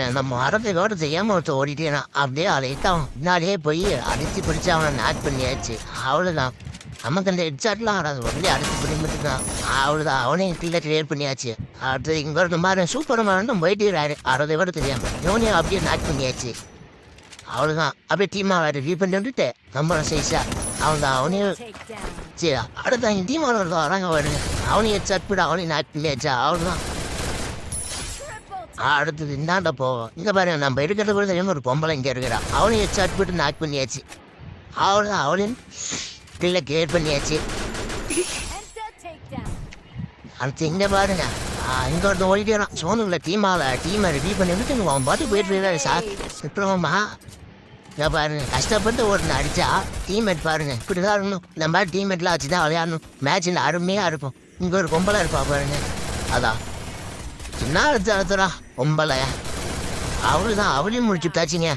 அந்த மரத்தை கூட செய்யாமல் ஒருத்தர் ஓடிட்டேனா அப்படியே அழைத்தான் முன்னாடியே போய் அடித்து பிடிச்சி அவனை நாட் பண்ணியாச்சு. அவ்வளோதான். நமக்கு அந்த ஹெட்ஷாட்லாம் ஆடாது, ஒன்லி அடித்து பிடிச்சிட்டு தான். அவ்வளோதான், அவனையும் கீழே கிளியர் பண்ணியாச்சு. அடுத்து இங்கே இருந்த மாதிரி சூப்பர் மேனும் போயிட்டு 60 கூட தெரியாமல் இவனையும் அப்படியே நாட் பண்ணியாச்சு. அவ்வளோதான், அப்படியே டீமாக வேறு ரீ பண்ணி வந்துட்டு நம்ம சைஸா அவன்தான் அவனையும் சரி. அடுத்த இங்கே டீமாக வருதோ வராங்க வருங்க, அவனையும் ஹெட்ஷாட் போட்டு அவனையும் நாட் பண்ணியாச்சா. அவ்வளோதான். அடுத்தது இந்தாண்ட போவோம். இங்கே பாருங்க, நம்ம இருக்கிறது கூட தெரியாமல் ஒரு பொம்பளை இங்கே இருக்கிறா. அவனையும் ஹெட்ஷாட் போட்டு நாக் பண்ணியாச்சு. அவ்வளோதான், அவனையும் கீழே கிளியர் பண்ணியாச்சு. அடுத்து இங்கே பாருங்க, இங்கே ஒருத்தன் ஓடிட்டேறான். சோனுல டீமை ரிவ்யூ பண்ணி வந்துட்டு அவன் பாட்டு போயிட்டு இருக்காரு சார். சுற்றுலாமா இங்கே பாருங்க, கஷ்டப்பட்டு ஒருத்தனை அடித்தா டீம்மேட் பாருங்க இப்படி தான் இருக்கணும். இந்த மாதிரி டீம்மேட்லாம் வச்சு தான் விளையாடணும். மேட்சில் அருமையாக இருக்கும். இங்கே ஒரு பொம்பளை இருப்பா பாருங்க, அதான் சின்ன அழுத்தா பொம்பளை. அவளுதான், அவளையும் முடிச்சுட்டாச்சுங்க.